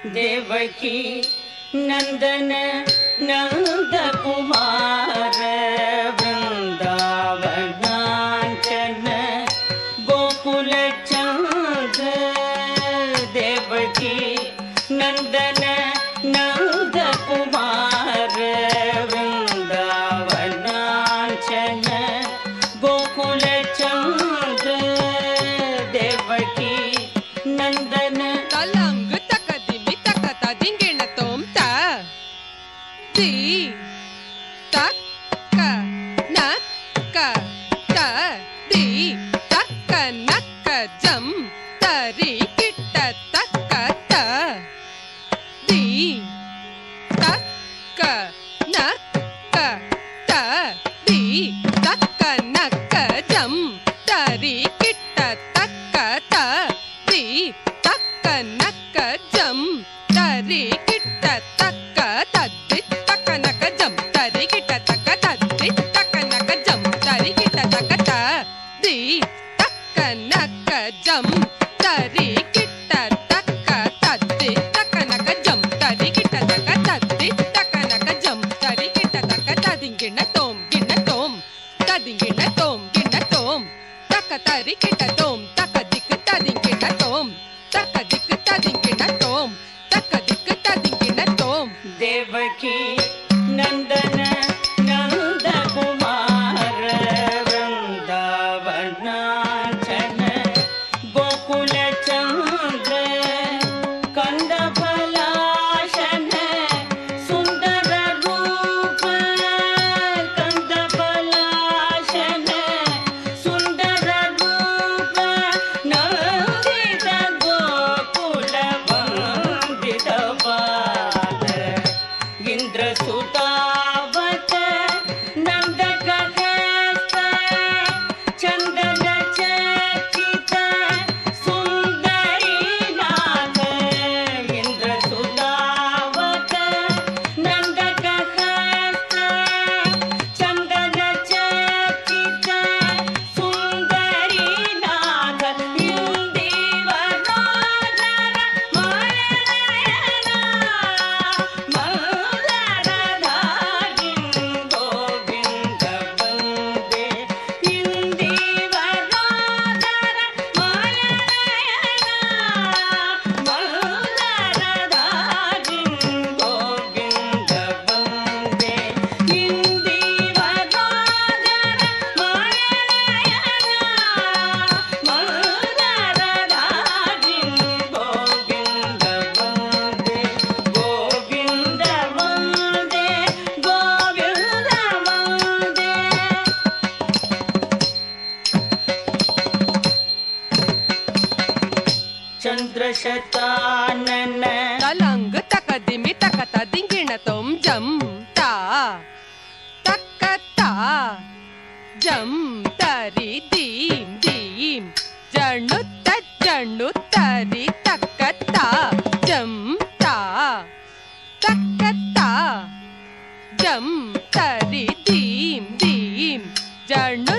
देवकी नंदन नंद कुमार वृंदावनांचन गोकुल चंद देवकी नंदन नंद कुमार वृंदावनांचन गोकुल चंद देवकी नंदन तलंग तक दिमि तक तदिंगिण तोम ता दी तक नक त दी तक नक जम तरी किट तक त दी तक नक त दी तक नक जम तरी किट तक त दी तक नक जम तरी किट तक तद्दि तक नक जम तरी किट तक तद्दि तक नक जम तरी किट तक तद्दि तक नक जम तरी किट तक तद्दि तक नक जम तरी किट तक तद्दि तक नक जम तरी किट तक तदिंगिण तोम तदिंगिण तोम तक तरी किट तोम तक दिक तदिंगिण तोम तक दिक तदिंगिण तोम तक दिक तदिंगिण तोम देवकी नंदन नंद कुमार वृंदावनांचन गोकुल चंद्र कंद फलाशन सुंदर रूप कंद फलाशन सुंदर रूप नंदित गोकुल वंदित पाद इंद्र सुतावत नंदक हस्त चंदन चकित सुंदरी नाथ इंद्र सुतावत नंदक हस्त चंदन चकित सुंदरी नाथ इंदिवरोदर मायनयना मंगलधारिं गोविंद वंदे इंदिवरोदर मायनयना मंगलधारिं गोविंद वंदे इंदिवरोदर मायनयना मंगलधारिं गोविंद वंदे गोविंद वंदे गोविंद वंदे चंद्रशतानन तलंग तक दिमि तक तदिंगिण तोम जम ता तक ता जम तरी दीम दीम जणु तरी तक ता जम ता तक ता जम तरी दीम दीम जणु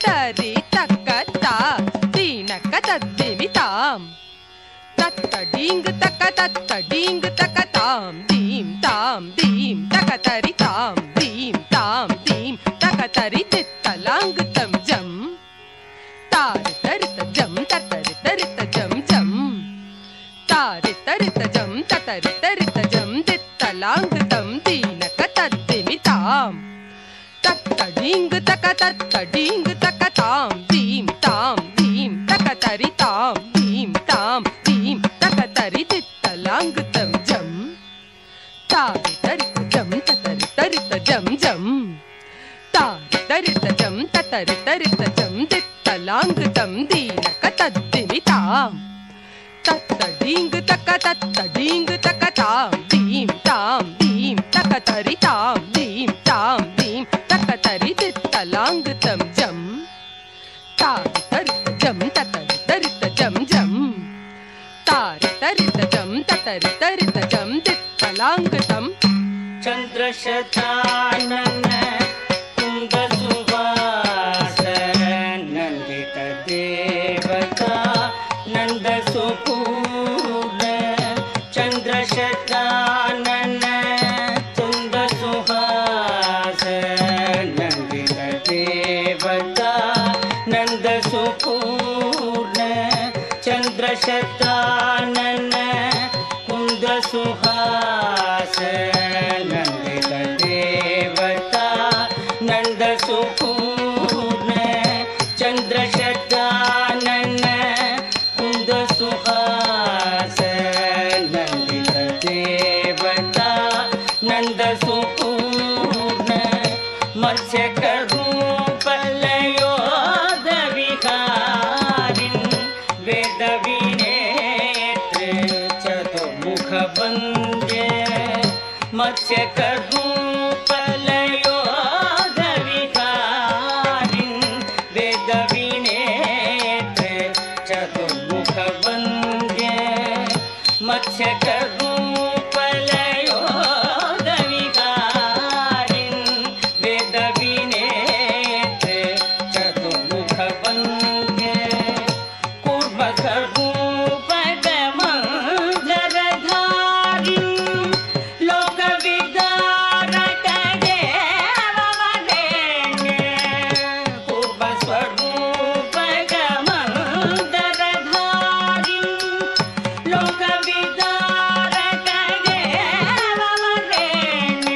तरी तक ता दीनक तद्दिमि ताम तत्तडींग तक ताम दीम तक तरी ताम दीम तक तरी तित्तलांग तम जम तार तरित जम तरित जम जम तार तरित जम तरित जम तित्तलांग तम दीनक तद्दिमि ताम तत्तडींग तक ताम दीम तक तरी ताम दीम तक तरी तित्तलांग तम जम तार तरित जम तरित जम जम तार तरित जम तित्तलांग तम दीनक तद्दिमि ताम तत्तडींग तक ताम दीम तक तरी ताम दीम तक तरी तित्तलांग तम जम तार तरित जम जम तार तरित जम तित्तलांग तम चंद्रशतानन कुंद सुवास नंदित देवता नंद सुपूर्ण चन्द्रशतानन कुन्द सुहास नन्दित देवता नन्द सुपूर्ण चन्द्रशतानन कुन्द सुहास नन्दित देवता नन्द सुपूर्ण मत्स्यकरूप लयोध विहारिन् वेद विनेत्र चतुर्मुख वन्द्य मत्स्यकरूप लयोध विहारिन् वेद विनेत्र चतुर्मुख वन्द्य मत्स्यकरूप लयोध विहारिन् वेद विनेत्र चतुर्मुख वन्द्य कूर्मकरूपगमन्धरधारिन् लोकविदारक देववरेण्य कूर्मस्वरूपगमन्धरधारिन् लोकविदारक देववरेण्य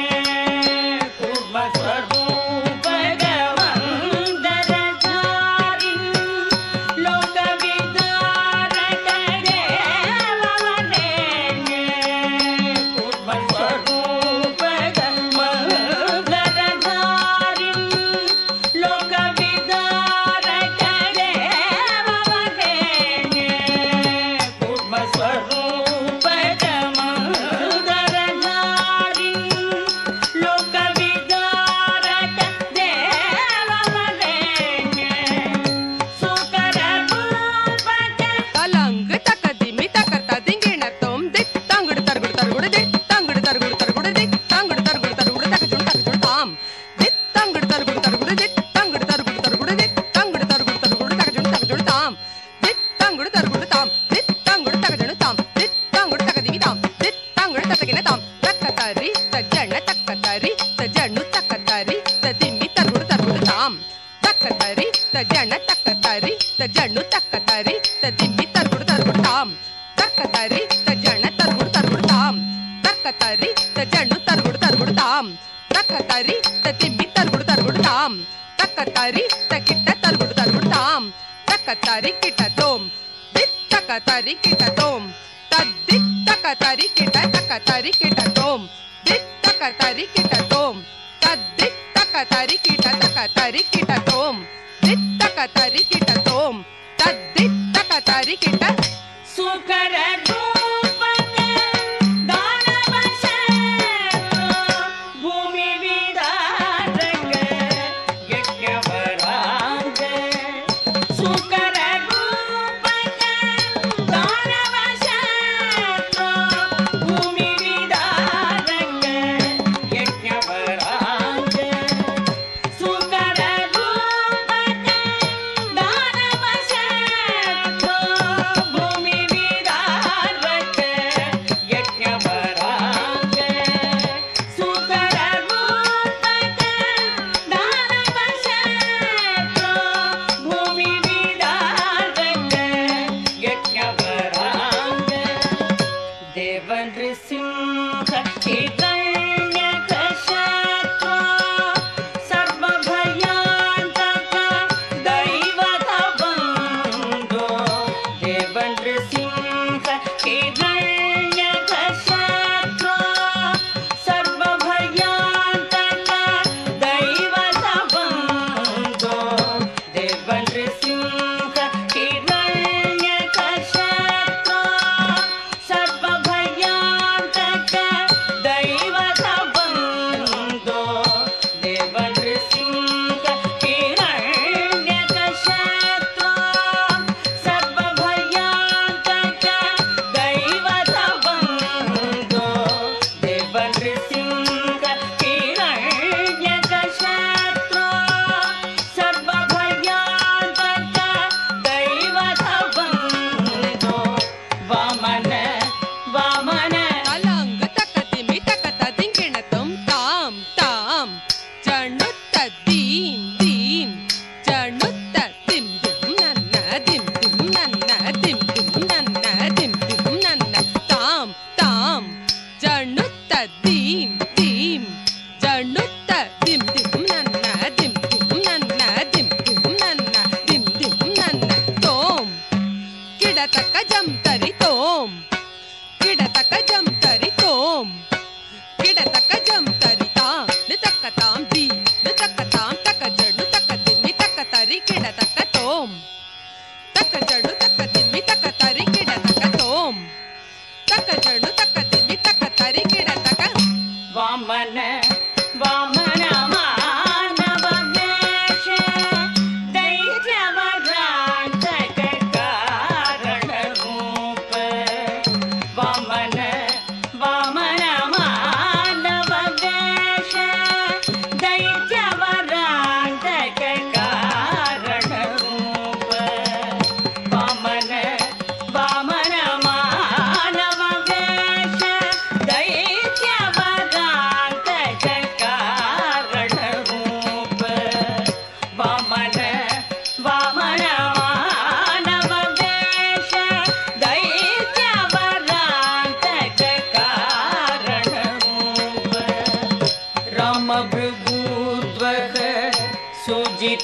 कूर्मस्वरूपगमन्धरधारिन् लोकविदारक देववरेण्य कूर्मस्वरूपगमन्धरधारिन् लोकविदारक देववरेण्य कूर्मस्वरूपगमन्धरधारिन् लोकविदारक देववरेण्य सुकररूपक ತಲಂಗ್ ತಕ ದಿಮಿ ತಕ ತದಿಂಗಿಣ ತೋಂ ದಿಕ್ ತಂಗುಡು ತರ್ಗುಡು ತರ್ಗುಡು ದಿಕ್ ತಂಗುಡು ತರ್ಗುಡು ತರ್ಗುಡು ದಿಕ್ ತಂಗುಡು ತರ್ಗುಡು ತರ್ಗುಡು ತಕ ಜುಂ ತಾಮ್ ದಿಕ್ ತಂಗುಡು ತರ್ಗುಡು ತರ್ಗುಡು ದಿಕ್ ತಂಗುಡು ತರ್ಗುಡು ತರ್ಗುಡು ದಿಕ್ ತಂಗುಡು ತರ್ಗುಡು ತರ್ಗುಡು ತಕ ಜುಂ ತಾಮ್ ದಿಕ್ ತಂಗುಡು ತರ್ಗುಡು ತಾಮ್ ದಿಕ್ ತಂಗುಡು ತಕ ಜುಂ ತಾಮ್ ದಿಕ್ ತಂಗುಡು ತಕ ದಿಮಿ ತಾಮ್ ದಿಕ್ ತಂಗುಡು ತತಗಿನ ತಾಮ್ ತಕ್ಕ ತರಿ ತಜ್ಜಣ್ಣ ತಕ್ಕ ತರಿ ತಜ್ಜಣ್ಣು ತಕ್ಕ ತರಿ ತದಿಮ್ಮಿ ತರ್ಗುಡು ತರ್ಗುಡು ತಾಮ್ ತಕ್ಕ ತರಿ ತಜ್ಜಣ್ಣ ತಕ್ಕ ತರಿ ತಜ್ಜಣ್ಣು ತಕ್ಕ ತರಿ ತದಿಮ್ಮಿ ತರ್ಗುಡು ತರ್ಗುಡು ತಾಮ್ ತಕ್ಕ ತರಿ ತಜ್ಜಣ್ಣ ತರ್ಗುಡು ತರ್ಗುಡು ತಾಮ್ ತಕ್ಕ ತರಿ ತಜ್ಜಣ್ಣು ತರ್ಗುಡು ತರ್ಗುಡು ತಾಮ್ ತಕ್ಕ ತರಿ ತದಿಮ್ಮಿ ತರ್ಗುಡು ತರ್ಗುಡು ತಾಮ್ ತಕ್ಕ ತರಿ ತಕಿಟ್ಟ ತರ್ಗುಡು ತರ್ಗುಡು ತಾಮ್ ತಕ್ಕ ತರಿ ಕಿಟ್ಟ ತೋಮ್ ದಿಕ್ ತಕ್ಕ ತರಿ ಕಿಟ್ಟ ತೋಮ್ ತದ್ದಿಕ್ ತಕ್ಕ ತರಿ ಕಿಟ್ಟ ತಕ್ಕ ತರಿ ಕಿಟ್ಟ ತೋಮ್ ದಿಕ್ ತಕ್ಕ ತರಿ ಕಿಟ್ಟ ತೋಮ್ ತದ್ದಿಕ್ ತಕ್ಕ ತರಿ ಕಿಟ್ಟ ತಕ್ಕ ತರಿ ಕಿಟ್ಟ ತೋಮ್ ದಿಕ್ ತಕ್ಕ ತರಿ ಕಿಟ್ಟ ತೋಮ್ ತದ್ದಿಕ್ ತಕ್ಕ ತರಿ ಕಿಟ್ಟ सुकररूपक दानवशेनो भूमि विदारक यज्ञवराज सुकररूपक दानवशेनो भूमि विदारक यज्ञवराज सुकररूपक दानवशेनो भूमि विदारक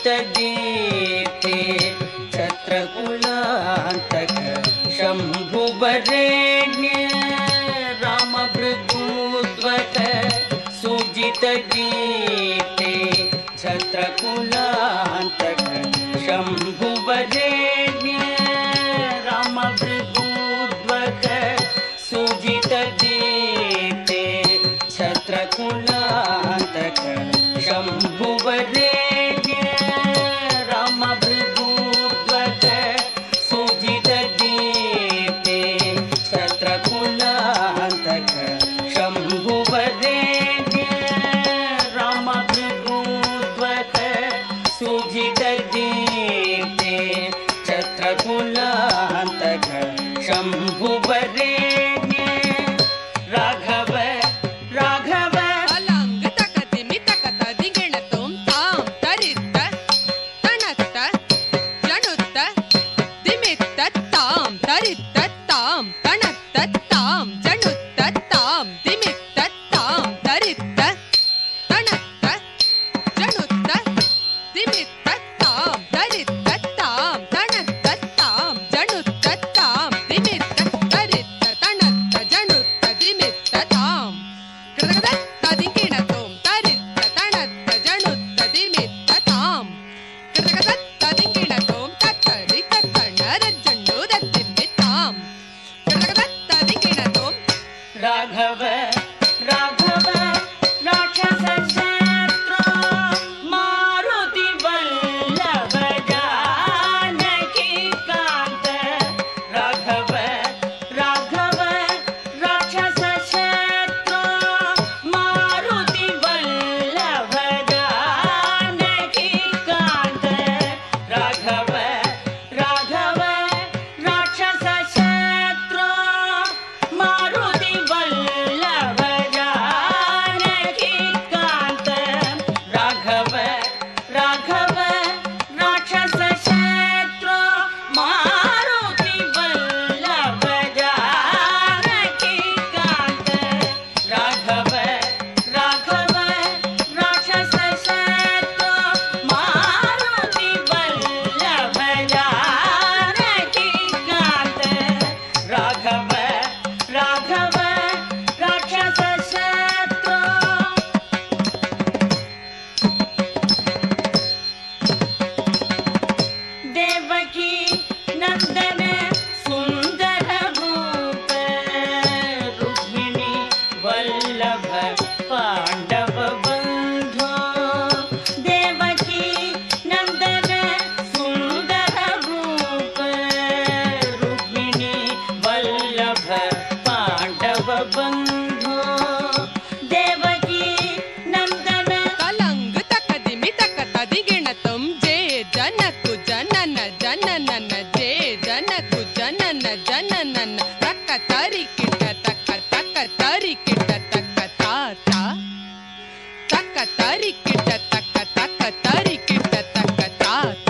सुजितदीप्ते छत्रकुलान्तक शम्भुवरेण्य रामभृगूद्वक सुजितदीप्ते छत्रकुलान्तक शम्भुवरेण्य रामभृगूद्वक सुजितदीप्ते छत्रकुलान्तक शम्भुवरेण्य रामभृगूद्वक सुजितदीप्ते छत्रकुलान्तक शम्भुवरेण्य रामभृगूद्वक सुजितदीप्ते छत्रकुलान्तक शम्भुवरेण्य राघव राघव ಅಲಂಗ ತಕತಿಮಿ ತಕತ ದಿಗೆಣತೋಂ ತಾಂ ತರಿತ್ತ ತಣತ್ತ ಜಣುತ್ತ ದಿಮಿತ್ತ ತಾಂ ತರಿತ್ತ ತಾಂ ತಣತ್ತ ತಾಂ ಜಣುತ್ತ ತಾಂ ದಿಮಿತ್ತ ತಾಂ ತರಿತ್ತ ತಣತ್ತ ಜಣುತ್ತ ದಿಮಿತ್ತ ತಾಂ ತರಿತ್ತ ತಾಂ ತಣತ್ತ ತಾಂ ಜಣುತ್ತ ತಾಂ ದಿಮಿತ್ತ ತರಿತ್ತ ತಣತ್ತ ಜಣುತ್ತ ದಿಮಿತ್ತ ತಾಂ ಕೃತಕದ ತದಿಂಗಿಣತೋಂ ತರಿತ್ತ ತಣತ್ತ ಜಣುತ್ತ ದಿಮಿತ್ತ ತಾಂ ಕೃತಕದ ತದಿಂಗಿಣತೋಂ ತತ್ತರಿ ತತ್ತಣ್ಣ ರಜ್ಜಣ್ಣು ದತ್ತಿಮ್ಮಿ ತಾಂ ಕೃತಕದ ತದಿಂಗಿಣತೋಂ राघव राघव राक्षस शत्रु मारुति वल्लभ जानकी कांत राघव राघव राक्षस शत्रु मारुति वल्लभ जानकी कांत राघव राघव राक्षस शत्रु मारुति वल्लभ जानकी कांत राघव राघव राक्षस शत्रु मारुति वल्लभ जानकी कांत राघव राघव राक्षस शत्रु मारुति वल्लभ जानकी कांत राघव राघव राक्षस शत्रु देवकी नंदन सुंदर रूप रुक्मिणी वल्लभ पांडव बंधु देवकी नंदन सुंदर रूप रुक्मिणी वल्लभ पांडव बंधु देवकी नंदन ಕಲಂಗ ತಕದಿಮಿ ತಕತ ದಿಗೆಣತೋಂ ಜೇ ಜನಕು ಜನನ ಜನನನ ಜೇ ಜನಕು ಜನನ ಜನನನ ತಕ್ಕ ತರಿ ಕಿಟ ತಕ್ಕ ತಕ್ಕ ತರಿ ಕಿಟ ತಕ್ಕ ತಾತ ತಕ್ಕ ತರಿ ಕಿಟ ತಕ್ಕ ತಕ್ಕ ತರಿ ಕಿಟ ತಕ್ಕ ತಾತ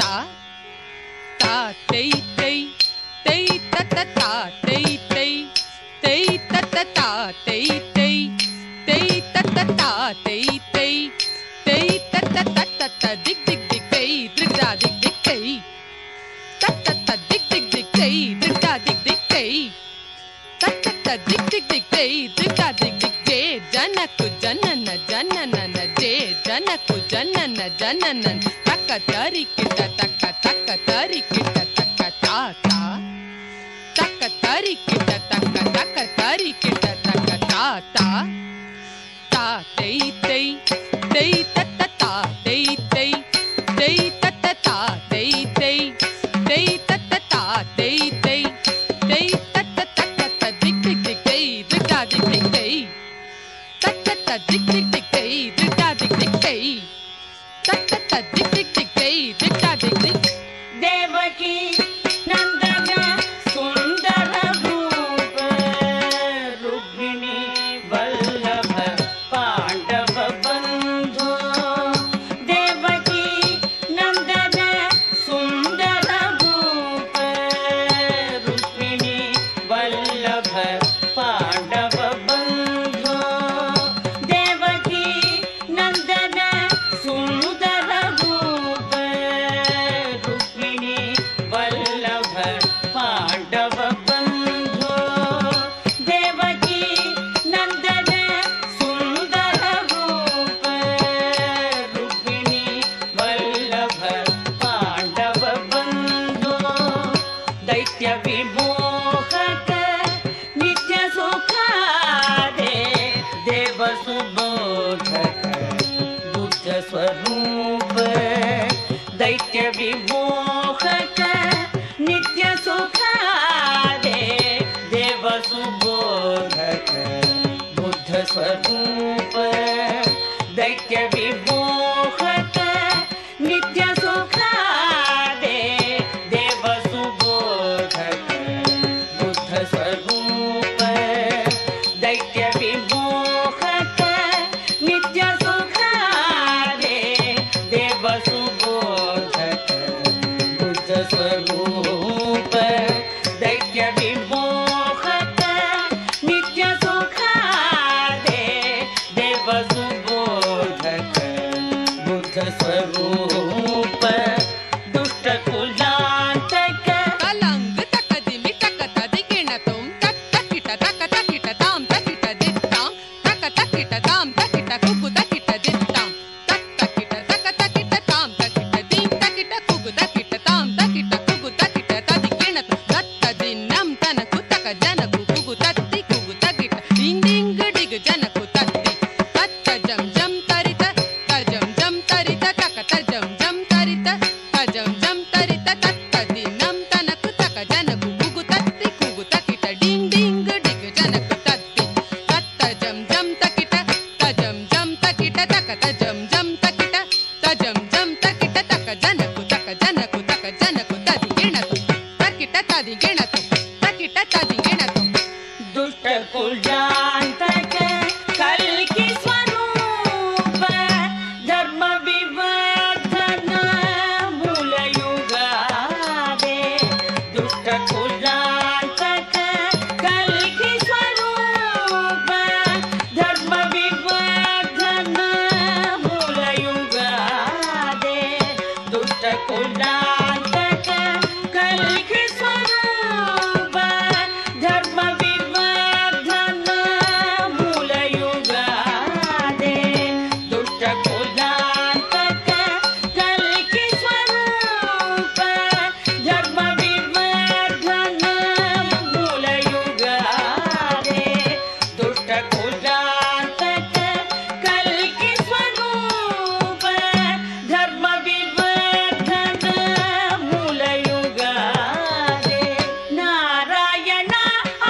ತಾ ತೈ ತೈ ತೈ ತತ ತಾ ತೈ ತೈ ತೈ ತತ ತಾ ತೈ ತೈ ತೈ ತತ ತಾ ತೈ ತೈ ತೈ ತತ ತತ ದಿಕ್ ದಿಕ್ ದಿಕ್ ತೈ ದೃಗ್ದಾ ದಿಕ್ ದಿಕ್ ತೈ ತತ ದಿಕ್ ದಿಕ್ ದಿಕ್ ತೈ ದೃಗ್ದಾ ದಿಕ್ ದಿಕ್ ತೈ ತತ ದಿಕ್ ದಿಕ್ ದಿಕ್ ತೈ ದೃಗ್ದಾ ದಿಕ್ ದಿಕ್ ಜೇ ಜನಕು ಜನನ ಜನನನ ಜೇ ಜನಕು ಜನನ ಜನನನ ತಕ್ಕ ತರಿ ಕಿಟ ತಕ್ಕ ತಕ್ಕ ತರಿ ಕಿಟ ತಕ್ಕ ತಾತ ತಕ್ಕ ತರಿ ಕಿಟ ತಕ್ಕ ತಕ್ಕ ತರಿ ಕಿಟ ತಕ್ಕ ತಾತ ತಾ ತೈ ತೈ ತೈ ತತ್ತ ತಾ ತೈ ತೈ ತೈ ತತ್ತ ತಾ ತೈ ತೈ ತೈ ತತ್ತ ತಾ ತೈ ತೈ ತೈ ತತ್ತ ತಕ್ಕ ದಿಕ್ ದಿಕ್ ದಿಕ್ ತೈ ದೃಗ್ದಾ ದಿಕ್ ದಿಕ್ ತೈ ತತ್ತ ದಿಕ್ ದಿಕ್ ದಿಕ್ ತೈ ದೃಗ್ದಾ ದಿಕ್ ದಿಕ್ ತೈ ತತ್ತ ದಿಕ್ ದಿಕ್ ದಿಕ್ ತೈ ದೃಗ್ದಾ ದಿಕ್ ದಿಕ್ देवकी नंदन सुंदर रूप रुक्मिणी वल्लभ पांडव बंधु देवकी नंदन सुंदर रूप रुक्मिणी वल्लभ पांडव बंधु देवकी नंदन सुंदर रूप सुबोधक बुद्ध स्वरूप दैत्य विमोहक नित्य सुखादे देव सुबोधक बुद्ध स्वरूप दैत्य विमोहक नित्य सुखादे देव सुबोधक बुद्ध स्वरूप दैत्य विमोहक नित्य सुखादे देव सुबोधक बुद्ध स्वरूप दुष्ट कुलांतक तलंग तकदिमि तकतदिगिण तुम तक तकिट तक तकिट ताम तकिट दित्ताम तक तकिट ताम तकिट कुगु तकिट दित्ताम तक तकिट तक तकिट ताम तकिट दीम तकिट कुगु तकिट ताम तकिट कुगु तकिट तदिगिण तुम तत्तदिन्नम तनकु तक जनकु कुगु तत्ति कुगु तकिट डिंग डिंग डिग जनकु तत्ति तत्त जम जम तरित तजम जम तरित तक तजम जम तरित तजम जम तरित तत्तदिन्नम तनकु तक जनकु कुगु तत्ति कुगु तकिट डिंग डिंग डिग जनकु तत्ति तत्त जम जम तकिट तजम जम तकिट तक तजम जम तकिट तजम जम तकिट तक जनकु तक जनकु तदिगिण तुम तकिट तदिगिण तुम तकिट तदिगिण तुम दुष्ट कुलांतक कल्कि स्वरूप धर्म विवर्धन मूल युगादे दुष्ट कुलांतक कल्कि स्वरूप धर्म विवर्धन मूल युगादे दुष्ट कुलांतक कल्कि स्वरूप धर्म विवर्धन मूल युगादे दुष्ट कुलांतक कल्कि स्वरूप धर्म विवर्धन मूल युगादे दुष्ट कुलांतक कल्कि स्वरूप धर्म विवर्धन मूल युगादे नारायण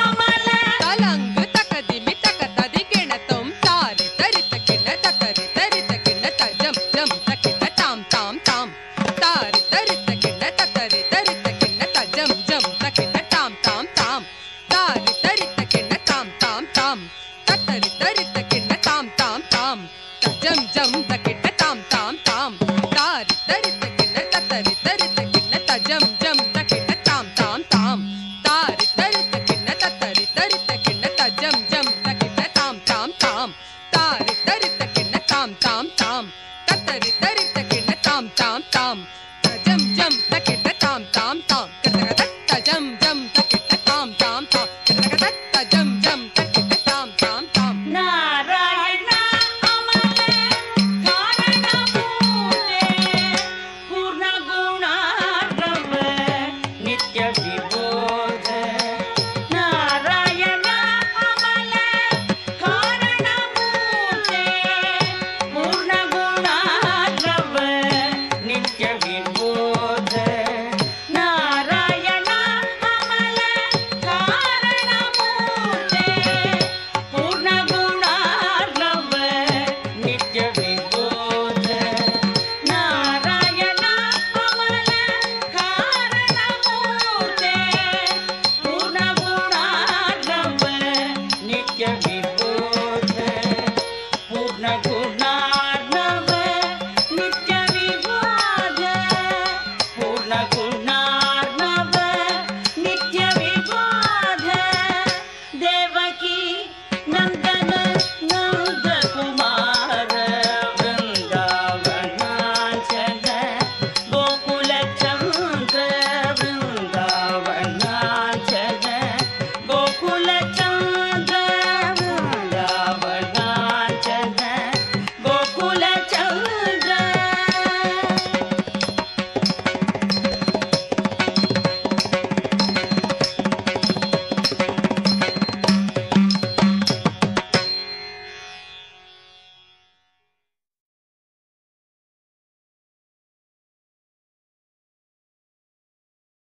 अमल तलंग तकदिमि तकतदिगिण तुम तारि तरित किण ततरि तरित किण तजम जम तकिट ताम ताम ताम तारि तरित किण ततरि तरित किण तजम जम तकिट ताम ताम ताम तारि तरित किण ताम ताम ताम ततरि तरित किण ताम ताम ताम तजम जम तकिट